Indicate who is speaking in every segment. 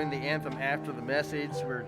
Speaker 1: doing the anthem after the message. We're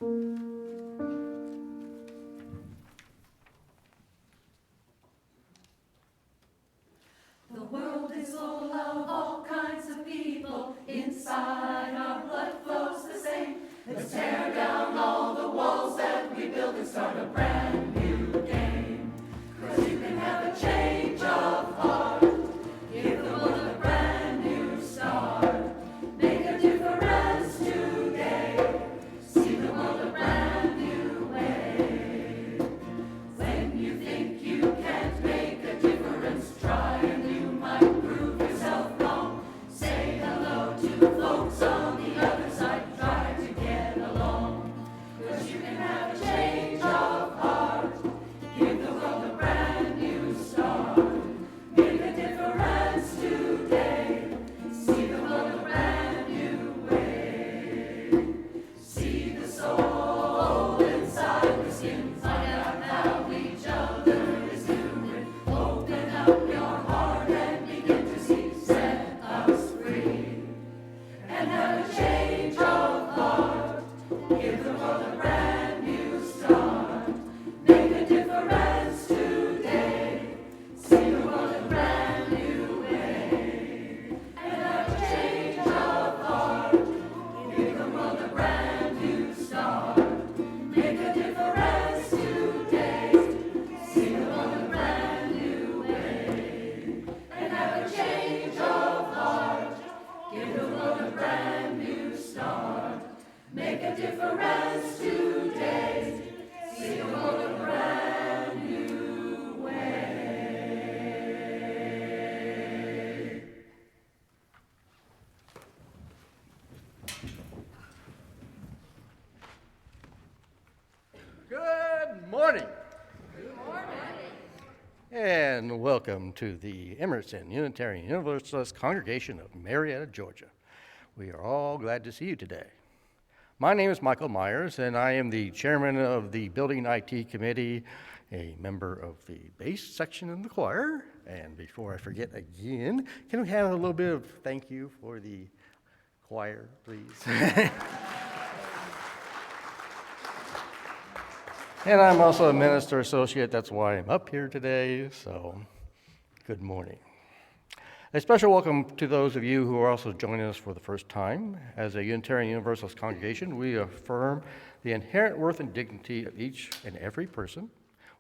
Speaker 2: The world is full of all kinds of people. Inside our blood flows the same. Let's tear down all the walls that we build and start a brand new game. 'Cause you can have a change of heart. Give the world a brand new start. Make a difference today. See the world a brand new way. When you think you can't make a difference, try and you might prove yourself wrong. Say hello to the folks on the other side. Try to get along. 'Cause you can have a change of heart. Give the world a brand new start. Make a difference today. See the world a brand new way. See the soul inside the skin. Find out how each other is doing. Open up your heart and begin to see. Set us free. And have a change of heart. Give the world a brand new start. Make a difference today. See the world a brand new way. And have a change of heart. Give the world a brand new start. Make a difference today. See the world a brand new way. And have a change of heart. Give the world a brand new start. Make a difference today. See the world a brand new way.
Speaker 1: Good morning. And welcome to the Emerson Unitarian Universalist Congregation of Marietta, Georgia. We are all glad to see you today. My name is Michael Myers, and I am the chairman of the Building IT Committee, a member of the bass section of the choir. And before I forget again, can we have a little bit of thank you for the choir, please? And I'm also a minister associate, that's why I'm up here today, so good morning. A special welcome to those of you who are also joining us for the first time. As a Unitarian Universalist congregation, we affirm the inherent worth and dignity of each and every person.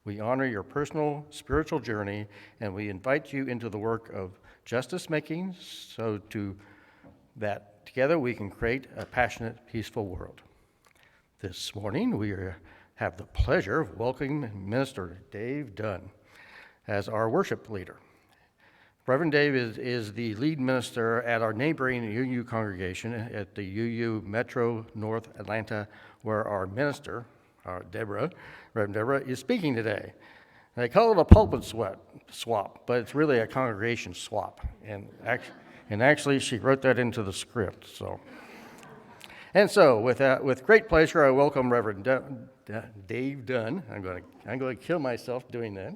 Speaker 1: We honor your personal spiritual journey, and we invite you into the work of justice making so that together we can create a passionate, peaceful world. This morning, we have the pleasure of welcoming Minister Dave Dunn as our worship leader. Reverend Dave is the lead minister at our neighboring UU congregation at the UU Metro North Atlanta, where our minister, Reverend Deborah, is speaking today. They call it a pulpit swap, but it's really a congregation swap. And actually, she wrote that into the script. And so, with great pleasure, I welcome Reverend Dave Dunn. I'm going to kill myself doing that.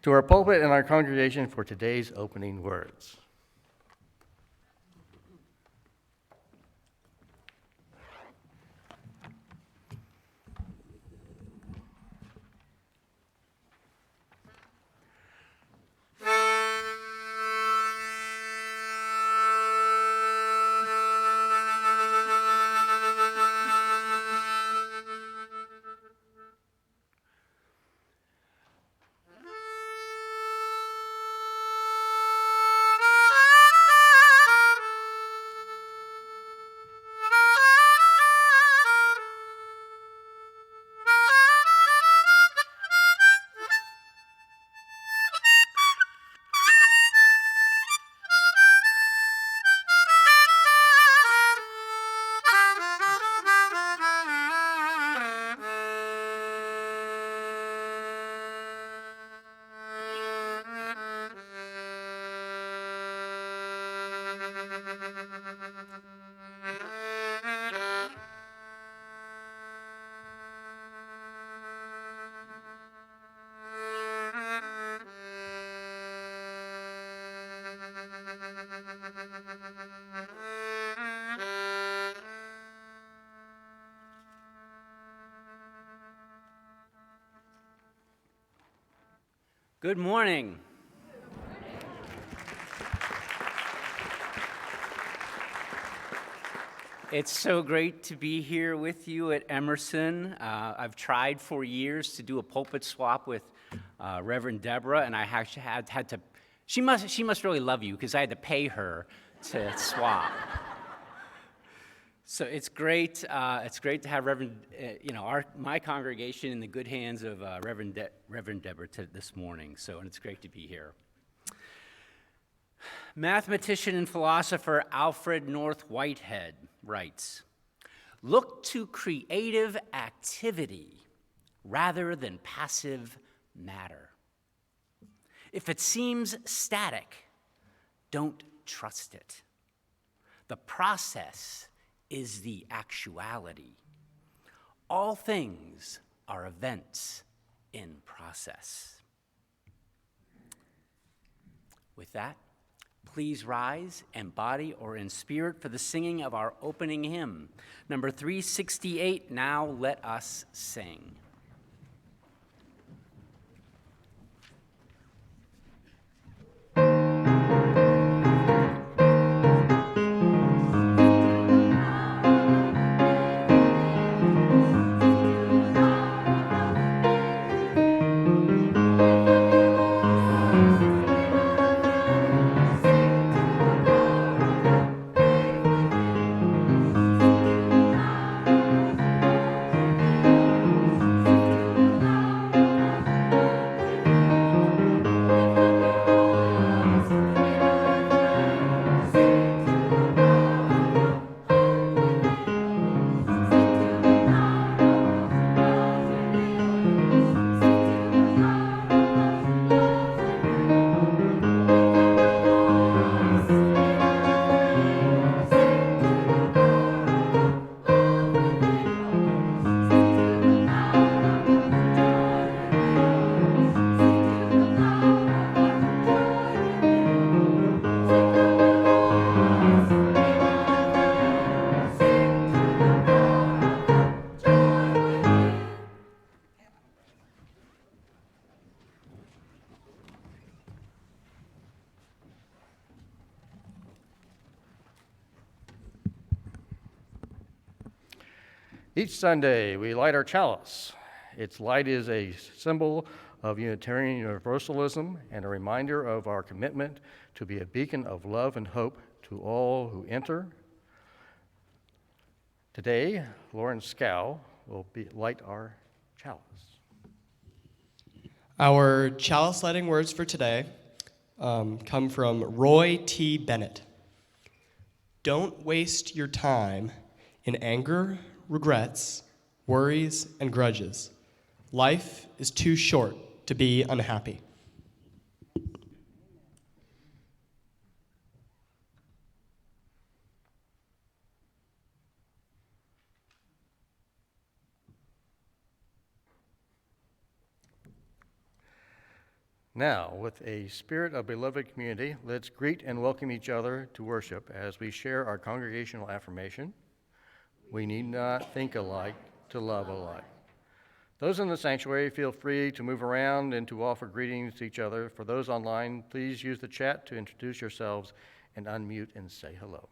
Speaker 1: To our pulpit and our congregation for today's opening words.
Speaker 3: Good morning. It's so great to be here with you at Emerson. I've tried for years to do a pulpit swap with Reverend Deborah, and I actually had to. She must really love you because I had to pay her to swap. So it's great. It's great to have my congregation in the good hands of Reverend Deborah this morning. And it's great to be here. Mathematician and philosopher Alfred North Whitehead writes, "Look to creative activity rather than passive matter. If it seems static, don't trust it. The process is the actuality. All things are events in process." With that, please rise in body or in spirit for the singing of our opening hymn, number 368, Now Let Us Sing.
Speaker 1: Each Sunday, we light our chalice. Its light is a symbol of Unitarian Universalism and a reminder of our commitment to be a beacon of love and hope to all who enter. Today, Lauren Scow will light our chalice.
Speaker 4: Our chalice lighting words for today come from Roy T. Bennett. Don't waste your time in anger, regrets, worries, and grudges. Life is too short to be unhappy.
Speaker 1: Now, with a spirit of beloved community, let's greet and welcome each other to worship as we share our congregational affirmation. We need not think alike to love alike. Those in the sanctuary, feel free to move around and to offer greetings to each other. For those online, please use the chat to introduce yourselves and unmute and say hello.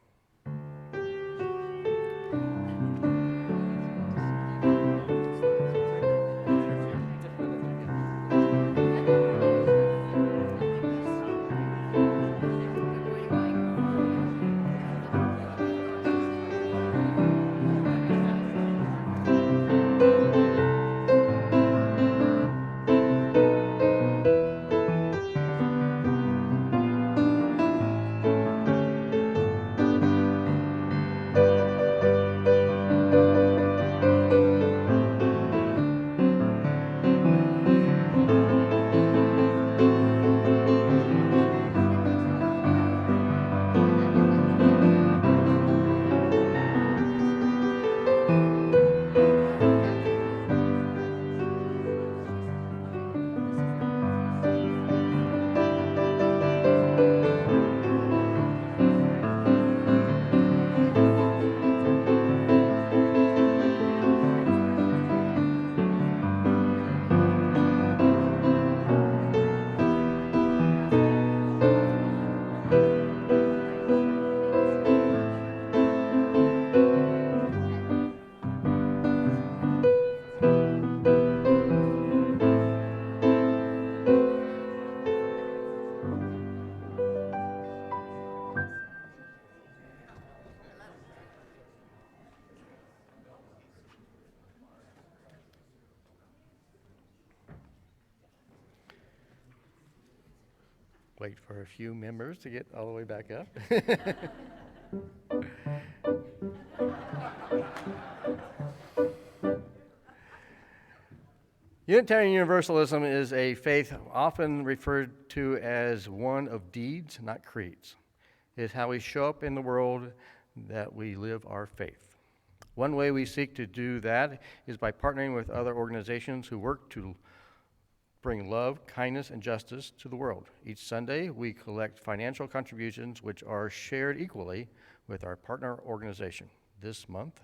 Speaker 1: Wait for a few members to get all the way back up. Unitarian Universalism is a faith often referred to as one of deeds, not creeds. It is how we show up in the world that we live our faith. One way we seek to do that is by partnering with other organizations who work to bring love, kindness, and justice to the world. Each Sunday, we collect financial contributions which are shared equally with our partner organization. This month,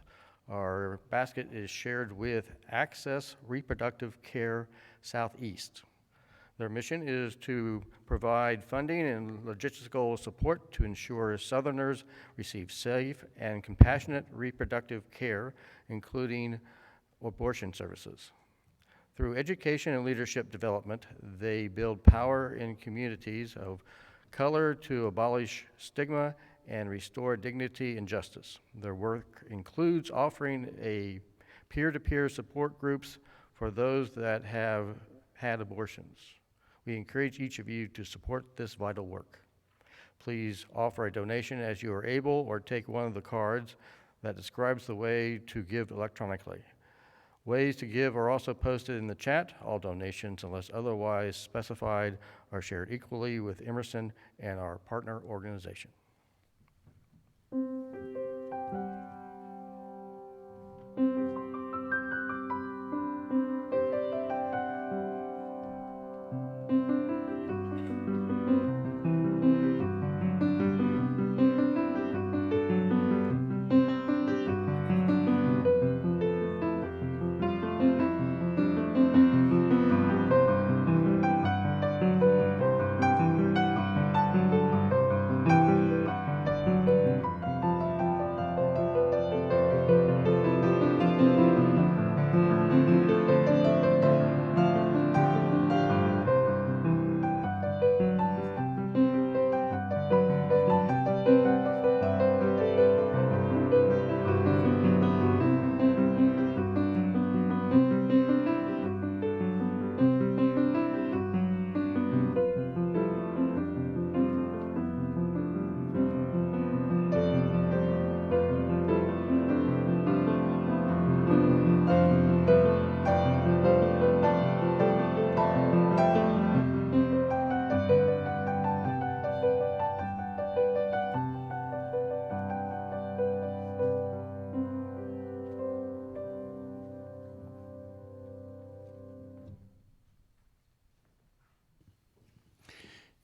Speaker 1: our basket is shared with Access Reproductive Care Southeast. Their mission is to provide funding and logistical support to ensure Southerners receive safe and compassionate reproductive care, including abortion services. Through education and leadership development, they build power in communities of color to abolish stigma and restore dignity and justice. Their work includes offering a peer-to-peer support groups for those that have had abortions. We encourage each of you to support this vital work. Please offer a donation as you are able, or take one of the cards that describes the way to give electronically. Ways to give are also posted in the chat. All donations, unless otherwise specified, are shared equally with Emerson and our partner organization.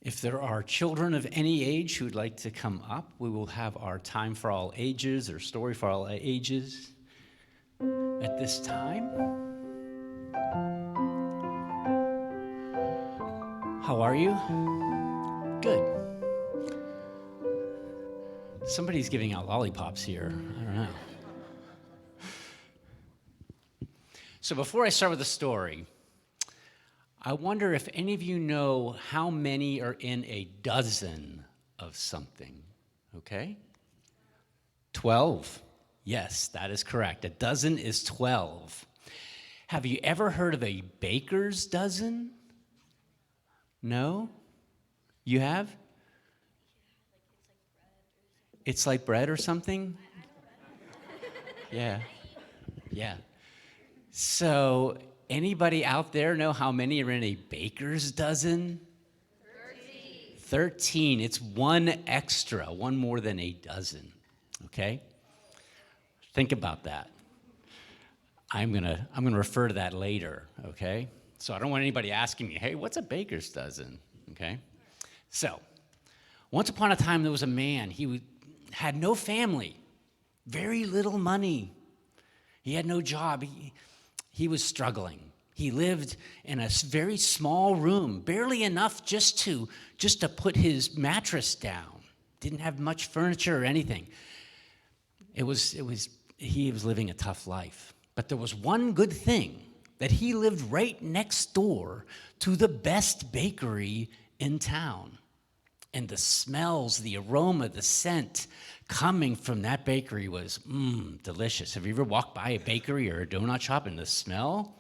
Speaker 3: If there are children of any age who'd like to come up, we will have our time for all ages or story for all ages at this time. How are you? Good. Somebody's giving out lollipops here. I don't know. So before I start with the story, I wonder if any of you know how many are in a dozen of something, okay? 12. Yes, that is correct. A dozen is 12. Have you ever heard of a baker's dozen? No? You have? It's like bread or something? Yeah. Yeah. So, anybody out there know how many are in a baker's dozen? 13. It's one extra, one more than a dozen, okay? Think about that. I'm gonna refer to that later, okay? So I don't want anybody asking me, hey, what's a baker's dozen, okay? So, once upon a time there was a man, he had no family, very little money. He had no job, he was struggling. He lived in a very small room, barely enough just to put his mattress down. Didn't have much furniture or anything. He was living a tough life. But there was one good thing, that he lived right next door to the best bakery in town. And the smells, the aroma, the scent coming from that bakery was delicious. Have you ever walked by a bakery or a donut shop and the smell?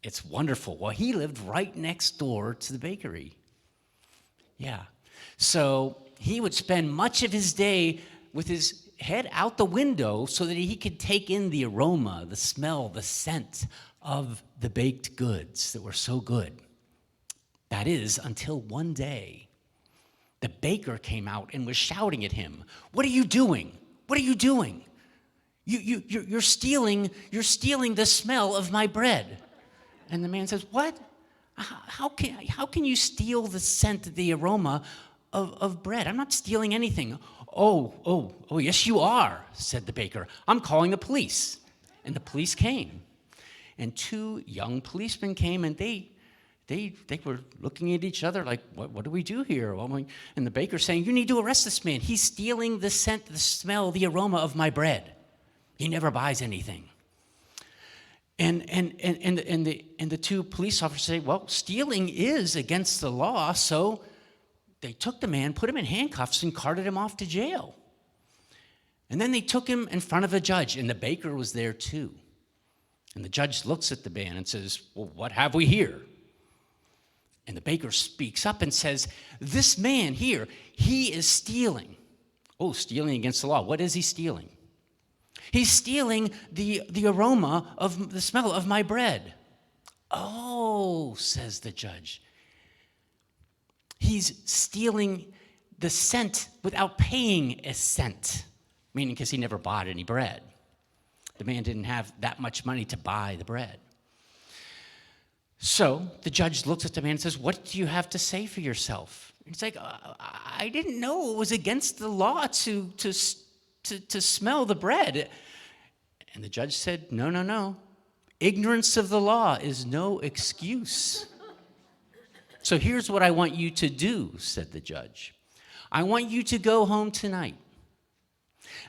Speaker 3: It's wonderful. Well, he lived right next door to the bakery. Yeah. So he would spend much of his day with his head out the window so that he could take in the aroma, the smell, the scent of the baked goods that were so good. That is, until one day, the baker came out and was shouting at him, "What are you doing? What are you doing? You're stealing the smell of my bread." And the man says, "What? How can you steal the scent, the aroma of bread? I'm not stealing anything." Oh, yes you are," said the baker. "I'm calling the police." And the police came. And two young policemen came, and they were looking at each other like, what do we do here? And the baker's saying, "You need to arrest this man. He's stealing the scent, the smell, the aroma of my bread. He never buys anything." And the two police officers say, "Well, stealing is against the law," so they took the man, put him in handcuffs, and carted him off to jail. And then they took him in front of a judge, and the baker was there too. And the judge looks at the man and says, "Well, what have we here?" And the baker speaks up and says, "This man here, he is stealing." Oh, stealing against the law. What is he stealing? "He's stealing the aroma of the smell of my bread." "Oh," says the judge. "He's stealing the scent without paying a cent," meaning because he never bought any bread. The man didn't have that much money to buy the bread. So the judge looks at the man and says, "What do you have to say for yourself?" And he's like, I didn't know it was against the law to smell the bread." And the judge said, No. Ignorance of the law is no excuse. "So here's what I want you to do," said the judge. "I want you to go home tonight,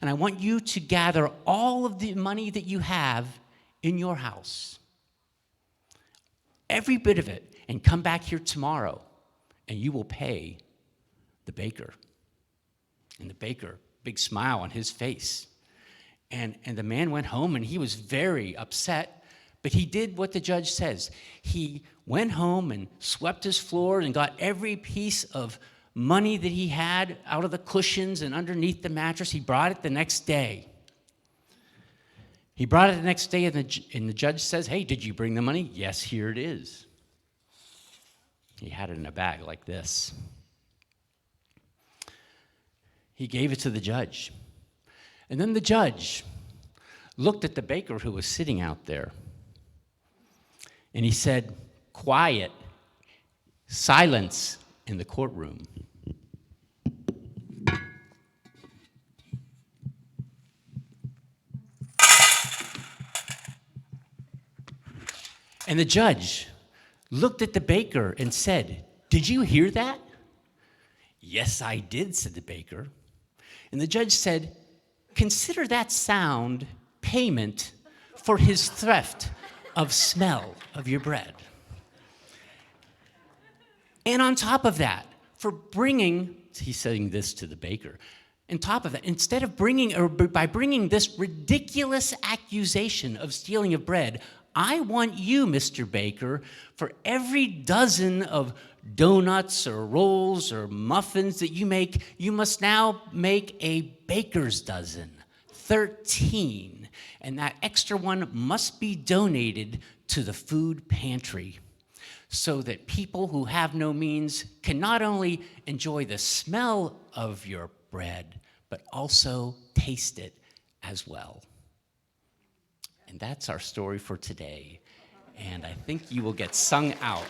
Speaker 3: and I want you to gather all of the money that you have in your house, every bit of it, and come back here tomorrow, and you will pay the baker." And the baker, big smile on his face. And the man went home, and he was very upset, but he did what the judge says. He went home and swept his floor and got every piece of money that he had out of the cushions and underneath the mattress. He brought it the next day. And the judge says, "Hey, did you bring the money?" "Yes, here it is." He had it in a bag like this. He gave it to the judge. And then the judge looked at the baker who was sitting out there, and he said, "Quiet, silence in the courtroom." And the judge looked at the baker and said, "Did you hear that?" "Yes, I did," said the baker. And the judge said, "Consider that sound payment for his theft of smell of your bread. And on top of that, for bringing," he's saying this to the baker, "on top of that, by bringing this ridiculous accusation of stealing of bread, I want you, Mr. Baker, for every dozen of donuts or rolls or muffins that you make, you must now make a baker's dozen, 13. And that extra one must be donated to the food pantry so that people who have no means can not only enjoy the smell of your bread, but also taste it as well." And that's our story for today. And I think you will get sung out.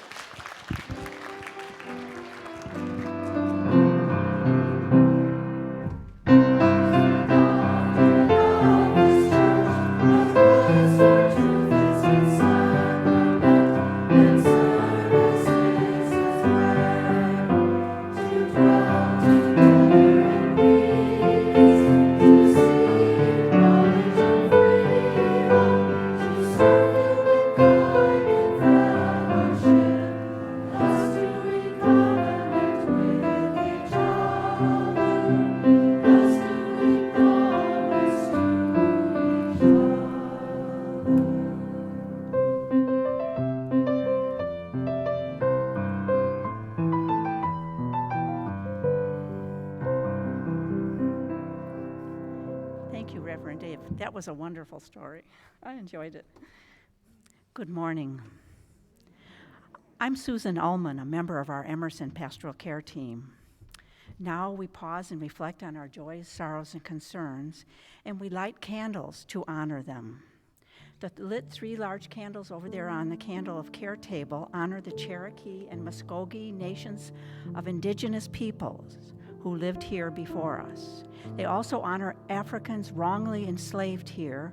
Speaker 5: That was a wonderful story. I enjoyed it. Good morning. I'm Susan Ullman, a member of our Emerson Pastoral Care team. Now we pause and reflect on our joys, sorrows, and concerns, and we light candles to honor them. The lit 3 large candles over there on the Candle of Care table honor the Cherokee and Muskogee nations of indigenous peoples who lived here before us. They also honor Africans wrongly enslaved here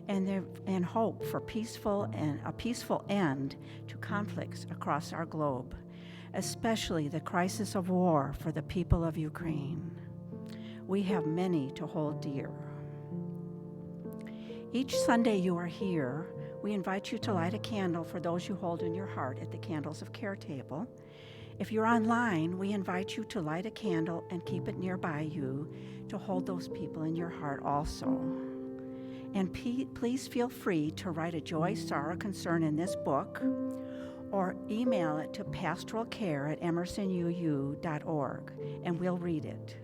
Speaker 5: and hope for a peaceful end to conflicts across our globe, especially the crisis of war for the people of Ukraine. We have many to hold dear. Each Sunday you are here, we invite you to light a candle for those you hold in your heart at the Candles of Care table. If you're online, we invite you to light a candle and keep it nearby you to hold those people in your heart also. And please feel free to write a joy, sorrow, concern in this book or email it to pastoralcare@emersonuu.org and we'll read it.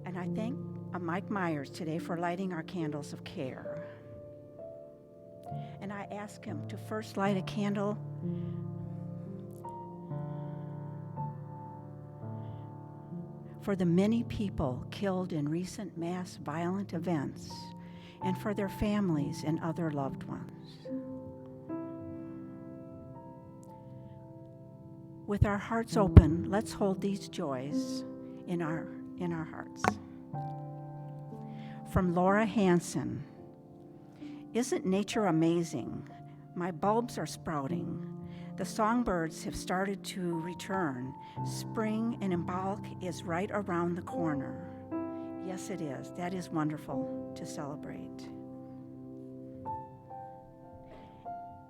Speaker 5: And I thank Mike Myers today for lighting our candles of care. And I ask him to first light a candle for the many people killed in recent mass violent events and for their families and other loved ones. With our hearts open, let's hold these joys in our hearts. From Laura Hansen, isn't nature amazing? My bulbs are sprouting. The songbirds have started to return. Spring and Imbolc is right around the corner. Yes, it is. That is wonderful to celebrate.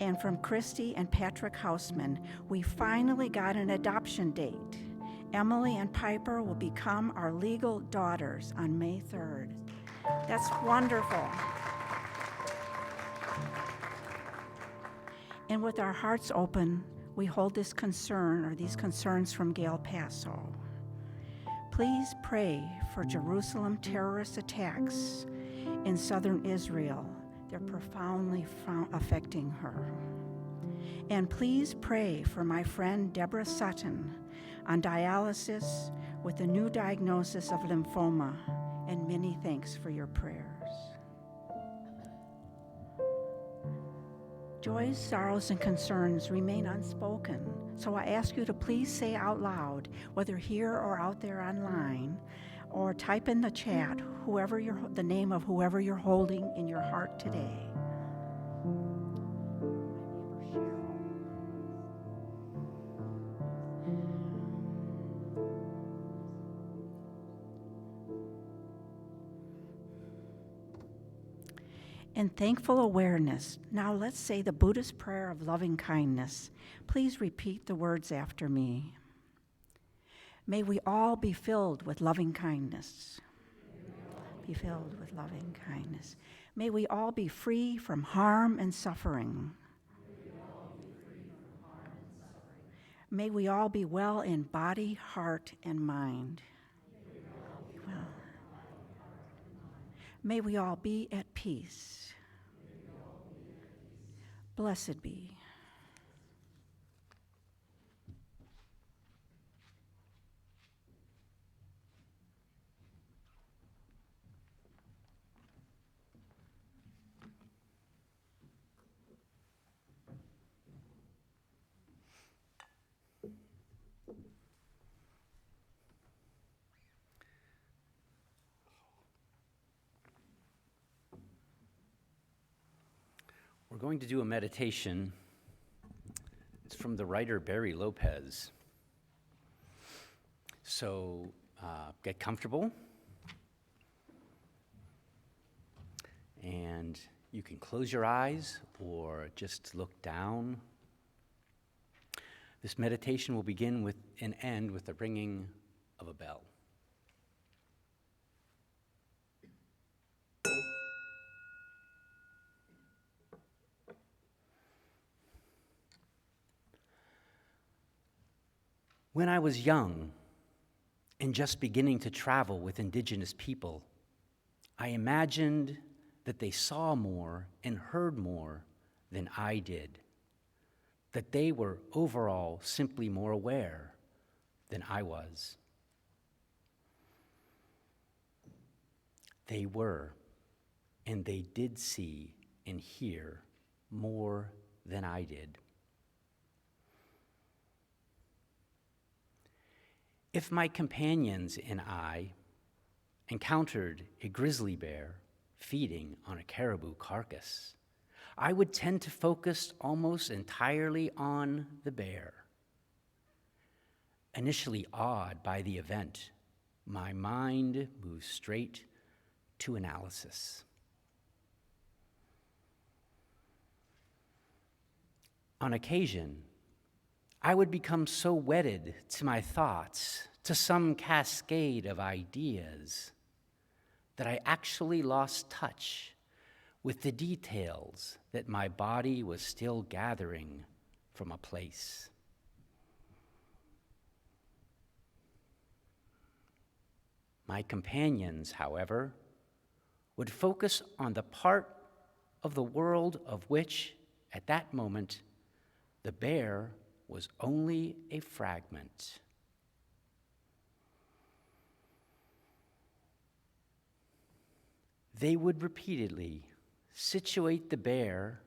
Speaker 5: And from Christy and Patrick Hausman, we finally got an adoption date. Emily and Piper will become our legal daughters on May 3rd. That's wonderful. And with our hearts open, we hold this concern or these concerns from Gail Paso. Please pray for Jerusalem terrorist attacks in southern Israel. They're profoundly affecting her. And please pray for my friend Deborah Sutton on dialysis with a new diagnosis of lymphoma, and many thanks for your prayers. Joys, sorrows, and concerns remain unspoken, so I ask you to please say out loud, whether here or out there online, or type in the chat the name of whoever you're holding in your heart today. In thankful awareness, now let's say the Buddhist prayer of loving kindness. Please repeat the words after me. May we all be filled with loving kindness. Be filled with loving kindness. May we all be free from harm and suffering. May we all be well in body, heart, and mind. May we all be at peace. Blessed be.
Speaker 3: We're going to do a meditation. It's from the writer Barry Lopez. So get comfortable. And you can close your eyes or just look down. This meditation will begin with and end with the ringing of a bell. When I was young and just beginning to travel with indigenous people, I imagined that they saw more and heard more than I did, that they were overall simply more aware than I was. They were, and they did see and hear more than I did. If my companions and I encountered a grizzly bear feeding on a caribou carcass, I would tend to focus almost entirely on the bear. Initially awed by the event, my mind moves straight to analysis. On occasion, I would become so wedded to my thoughts, to some cascade of ideas, that I actually lost touch with the details that my body was still gathering from a place. My companions, however, would focus on the part of the world of which, at that moment, the bear was only a fragment. They would repeatedly situate the bear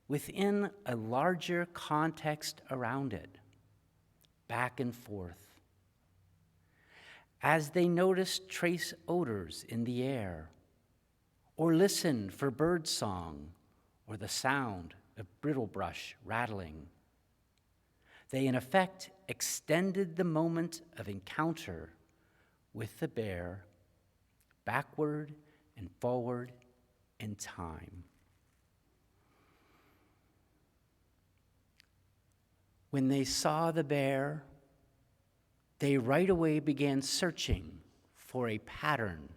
Speaker 3: within a larger context around it, back and forth. As they noticed trace odors in the air, or listened for bird song or the sound of brittle brush rattling, they in effect extended the moment of encounter with the bear backward and forward in time. When they saw the bear, they right away began searching for a pattern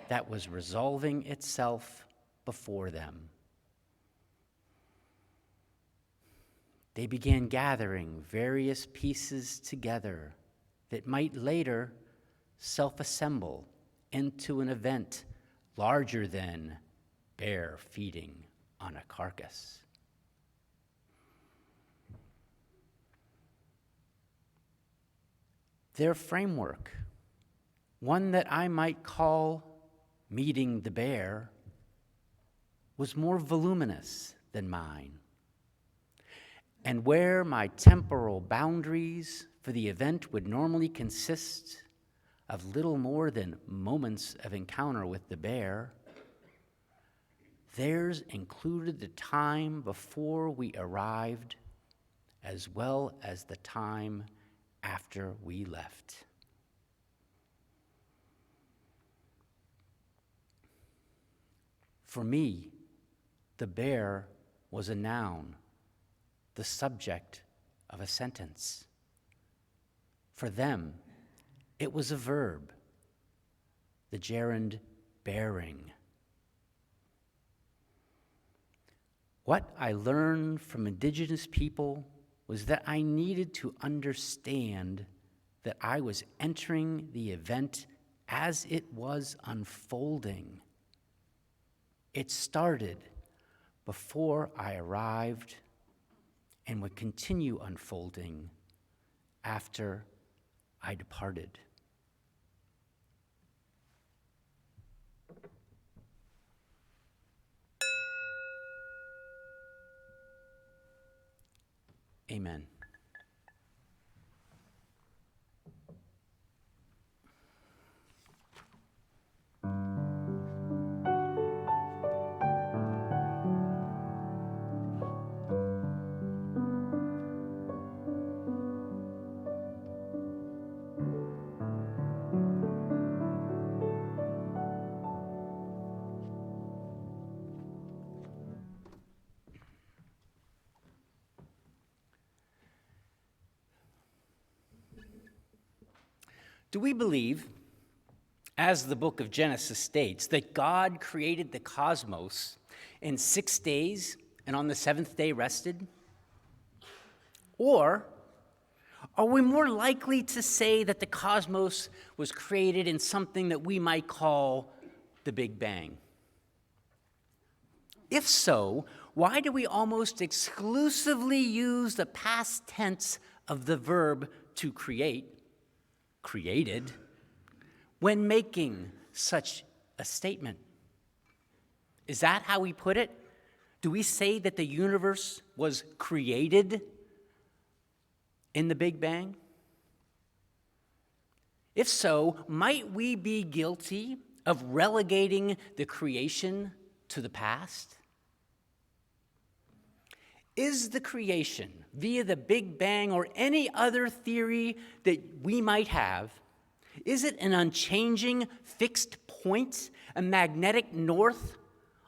Speaker 3: that was resolving itself before them. They began gathering various pieces together that might later self-assemble into an event larger than bear feeding on a carcass. Their framework, one that I might call meeting the bear, was more voluminous than mine. And where my temporal boundaries for the event would normally consist of little more than moments of encounter with the bear, theirs included the time before we arrived, as well as the time after we left. For me, the bear was a noun, the subject of a sentence. For them, it was a verb, the gerund bearing. What I learned from indigenous people was that I needed to understand that I was entering the event as it was unfolding. It started before I arrived and would continue unfolding after I departed. Amen. Do we believe, as the book of Genesis states, that God created the cosmos in 6 days and on the seventh day rested? Or are we more likely to say that the cosmos was created in something that we might call the Big Bang? If so, why do we almost exclusively use the past tense of the verb to create, created, when making such a statement? Is that how we put it? Do we say that the universe was created in the Big Bang? If so, might we be guilty of relegating the creation to the past? Is the creation via the Big Bang or any other theory that we might have, is it an unchanging, fixed point, a magnetic north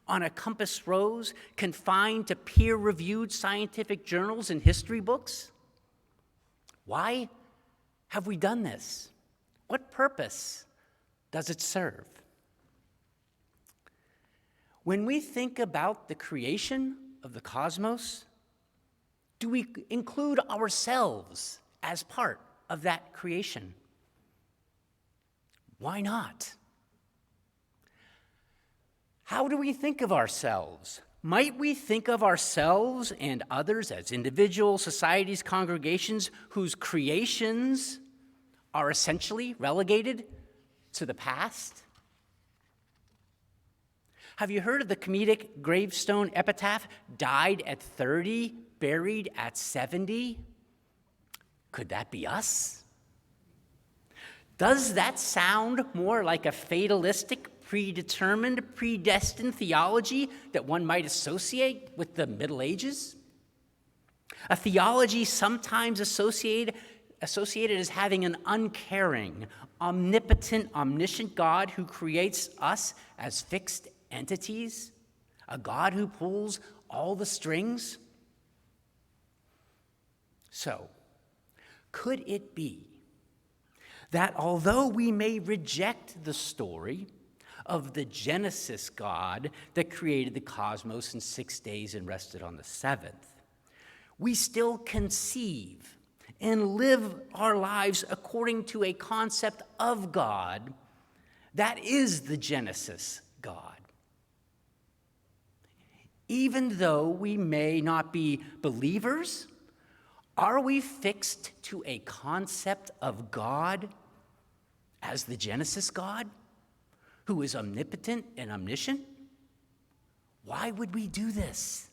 Speaker 3: on a compass rose, confined to peer-reviewed scientific journals and history books? Why have we done this? What purpose does it serve? When we think about the creation of the cosmos, do we include ourselves as part of that creation? Why not? How do we think of ourselves? Might we think of ourselves and others as individuals, societies, congregations whose creations are essentially relegated to the past? Have you heard of the comedic gravestone epitaph, died at 30, buried at 70? Could that be us? Does that sound more like a fatalistic, predetermined, predestined theology that one might associate with the Middle Ages? A theology sometimes associated as having an uncaring, omnipotent, omniscient God who creates us as fixed entities, a God who pulls all the strings. So, could it be that although we may reject the story of the Genesis God that created the cosmos in 6 days and rested on the seventh, we still conceive and live our lives according to a concept of God that is the Genesis God? Even though we may not be believers, are we fixed to a concept of God as the Genesis God, who is omnipotent and omniscient? Why would we do this?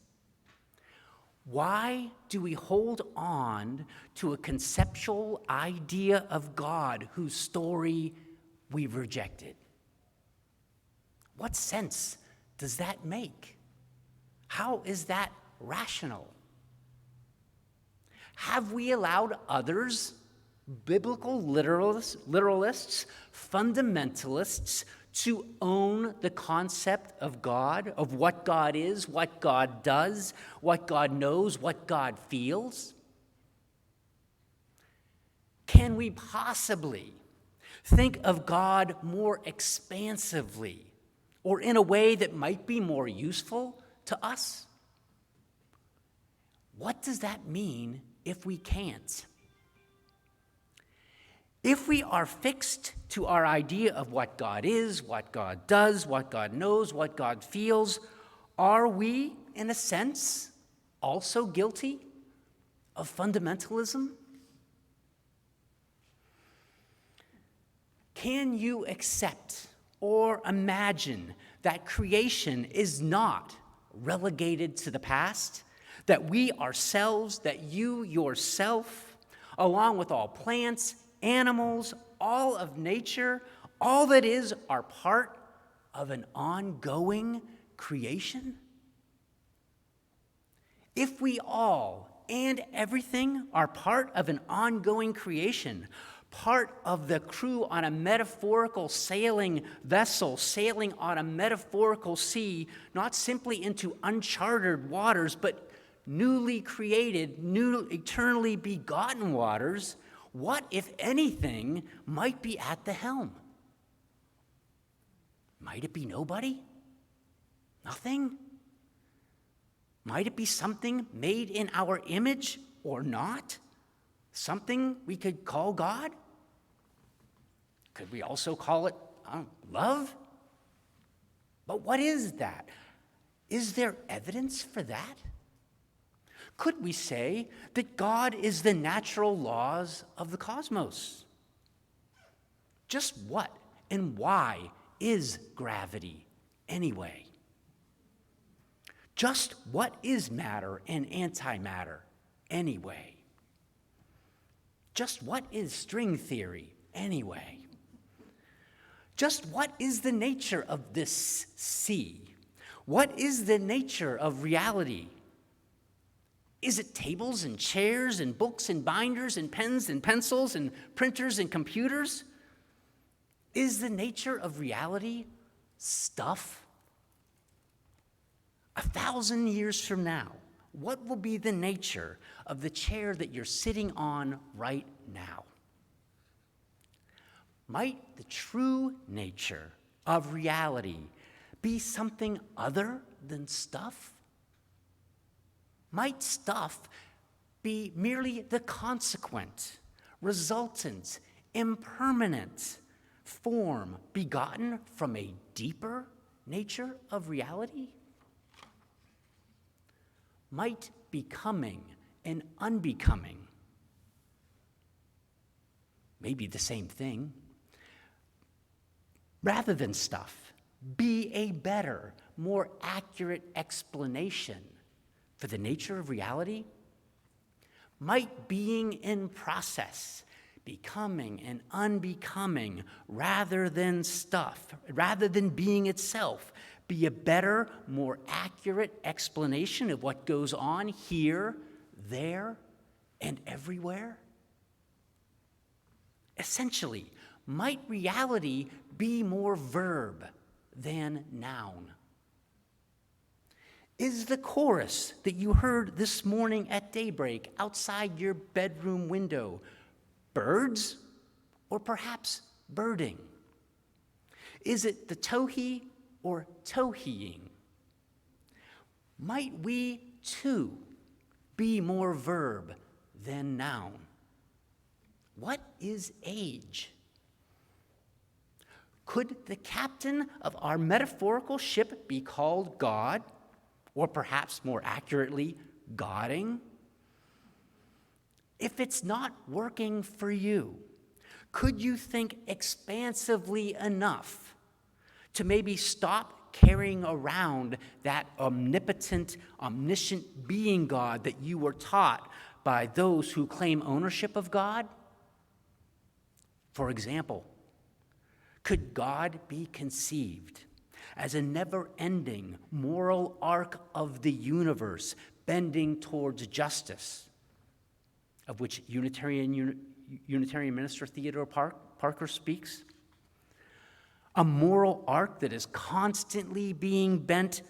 Speaker 3: Why do we hold on to a conceptual idea of God whose story we've rejected? What sense does that make? How is that rational? Have we allowed others, biblical literalists, fundamentalists, to own the concept of God, of what God is, what God does, what God knows, what God feels? Can we possibly think of God more expansively or in a way that might be more useful to us? What does that mean if we can't? If we are fixed to our idea of what God is, what God does, what God knows, what God feels, are we, in a sense, also guilty of fundamentalism? Can you accept or imagine that creation is not relegated to the past? That we ourselves, that you yourself, along with all plants, animals, all of nature, all that is, are part of an ongoing creation? If we all and everything are part of an ongoing creation, part of the crew on a metaphorical sailing vessel, sailing on a metaphorical sea, not simply into uncharted waters, but newly created, new, eternally begotten waters, what, if anything, might be at the helm? Might it be nobody? Nothing? Might it be something made in our image or not? Something we could call God? Could we also call it love? But what is that? Is there evidence for that? Could we say that God is the natural laws of the cosmos? Just what and why is gravity anyway? Just what is matter and antimatter anyway? Just what is string theory anyway? Just what is the nature of this sea? What is the nature of reality? Is it tables and chairs and books and binders and pens and pencils and printers and computers? Is the nature of reality stuff? 1,000 years from now, what will be the nature of the chair that you're sitting on right now? Might the true nature of reality be something other than stuff? Might stuff be merely the consequent, resultant, impermanent form begotten from a deeper nature of reality? Might becoming and unbecoming, maybe the same thing, rather than stuff, be a better, more accurate explanation for the nature of reality? Might being in process, becoming and unbecoming, rather than stuff, rather than being itself, be a better, more accurate explanation of what goes on here, there, and everywhere? Essentially, might reality be more verb than noun? Is the chorus that you heard this morning at daybreak outside your bedroom window birds or perhaps birding? Is it the towhee or towheeing? Might we too be more verb than noun? What is age? Could the captain of our metaphorical ship be called God, or perhaps more accurately, Godding? If it's not working for you, could you think expansively enough to maybe stop carrying around that omnipotent, omniscient being God that you were taught by those who claim ownership of God? For example, could God be conceived as a never-ending moral arc of the universe bending towards justice, of which Unitarian minister Theodore Parker speaks? A moral arc that is constantly being bent,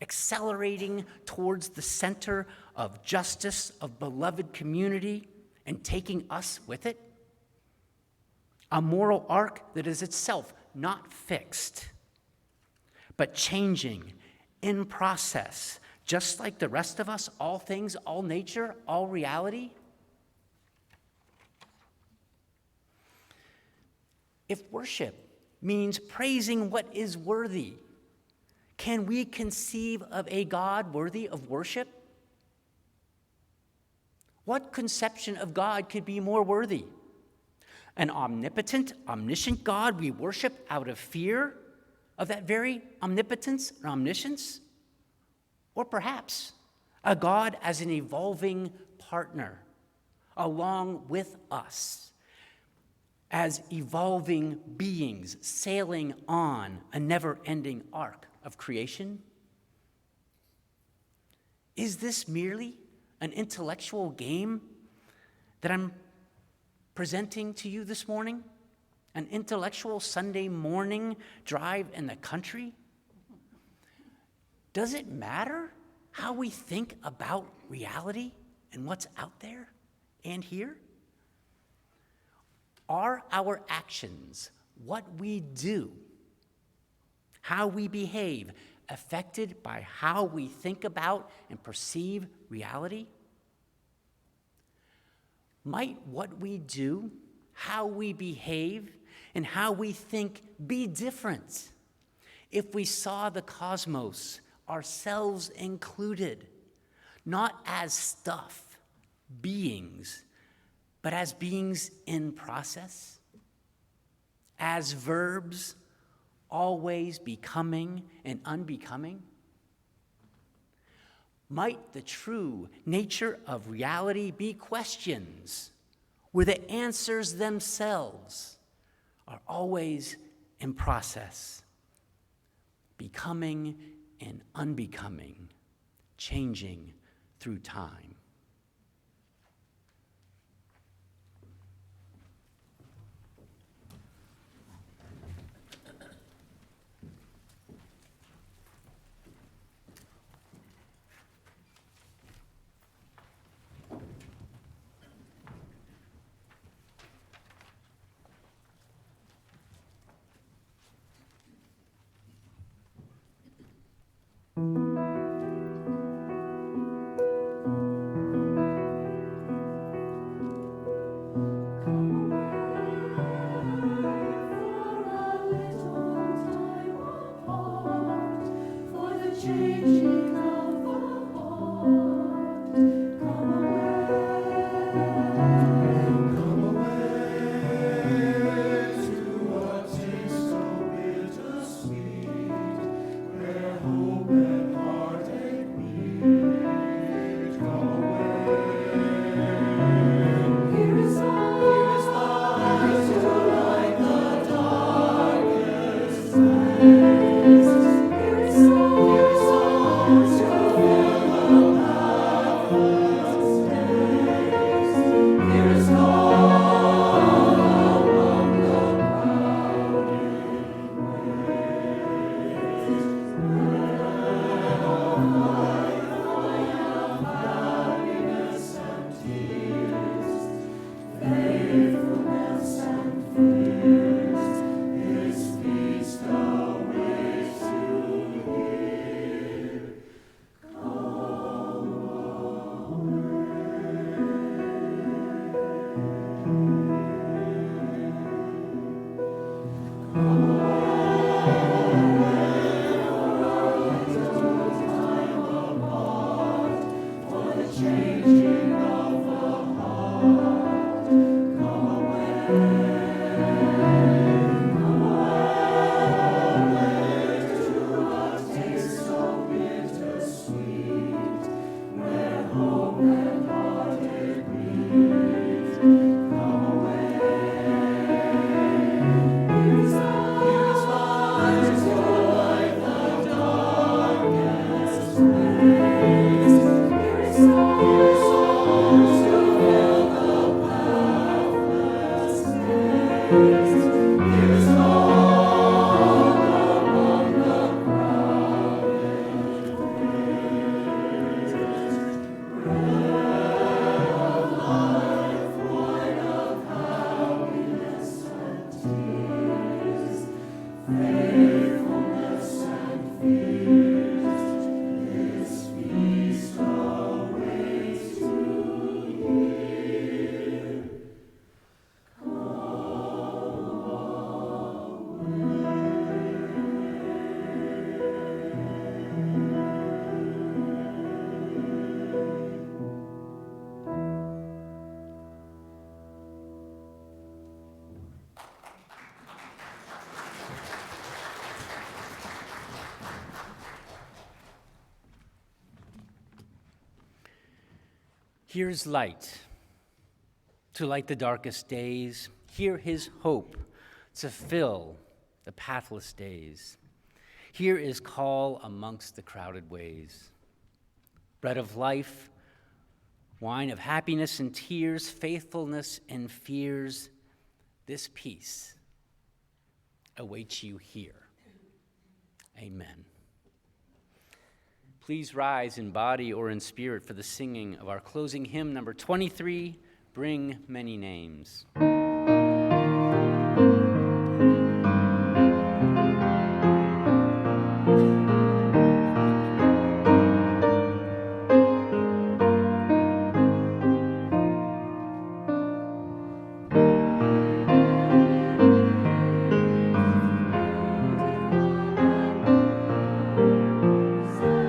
Speaker 3: accelerating towards the center of justice, of beloved community, and taking us with it? A moral arc that is itself not fixed, but changing, in process, just like the rest of us, all things, all nature, all reality? If worship means praising what is worthy, can we conceive of a God worthy of worship? What conception of God could be more worthy? An omnipotent, omniscient God we worship out of fear of that very omnipotence and omniscience? Or perhaps a God as an evolving partner along with us, as evolving beings sailing on a never-ending arc of creation? Is this merely an intellectual game that I'm presenting to you this morning? An intellectual Sunday morning drive in the country? Does it matter how we think about reality and what's out there and here? Are our actions, what we do, how we behave, affected by how we think about and perceive reality? Might what we do, how we behave, and how we think be different if we saw the cosmos ourselves included, not as stuff, beings, but as beings in process, as verbs, always becoming and unbecoming? Might the true nature of reality be questions where the answers themselves are always in process, becoming and unbecoming, changing through time? Here's light to light the darkest days. Here his hope to fill the pathless days. Here is call amongst the crowded ways. Bread of life, wine of happiness and tears, faithfulness and fears. This peace awaits you here. Amen. Please rise in body or in spirit for the singing of our closing hymn, number 23, Bring Many Names.
Speaker 2: Say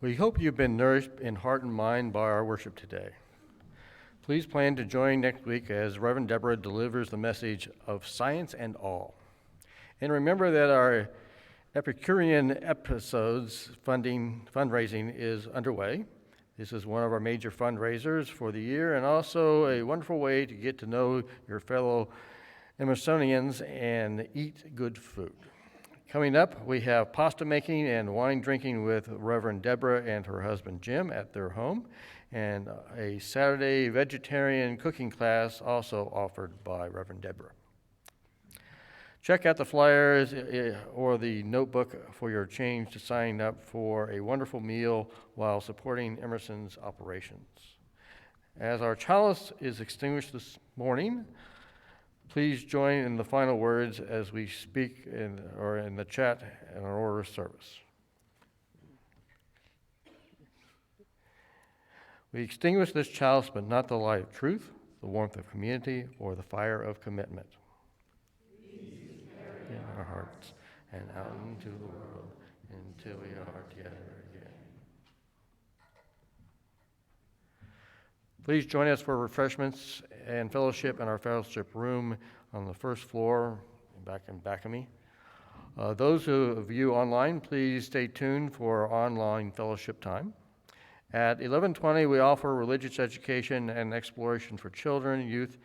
Speaker 1: We hope you've been nourished in heart and mind by our worship today. Please plan to join next week as Reverend Deborah delivers the message of science and all. And remember that our Epicurean episodes fundraising is underway. This is one of our major fundraisers for the year and also a wonderful way to get to know your fellow Emersonians and eat good food. Coming up, we have pasta making and wine drinking with Reverend Deborah and her husband Jim at their home, and a Saturday vegetarian cooking class also offered by Reverend Deborah. Check out the flyers or the notebook for your change to sign up for a wonderful meal while supporting Emerson's operations. As our chalice is extinguished this morning, please join in the final words as we speak in the chat in our order of service. We extinguish this chalice, but not the light of truth, the warmth of community, or the fire of commitment. In our hearts and out into the world until we are together again. Please join us for refreshments and fellowship in our fellowship room on the first floor, back of me. Those of you online, please stay tuned for our online fellowship time. At 11:20, we offer religious education and exploration for children, youth.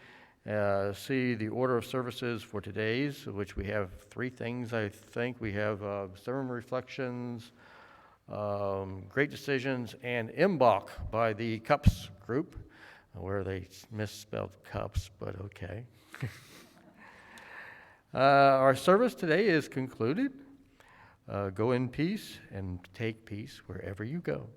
Speaker 1: See the order of services for today's, which we have 3 things, I think. We have sermon reflections, great decisions, and Mbach by the Cups group, where they misspelled cups, but okay. Our service today is concluded. Go in peace and take peace wherever you go.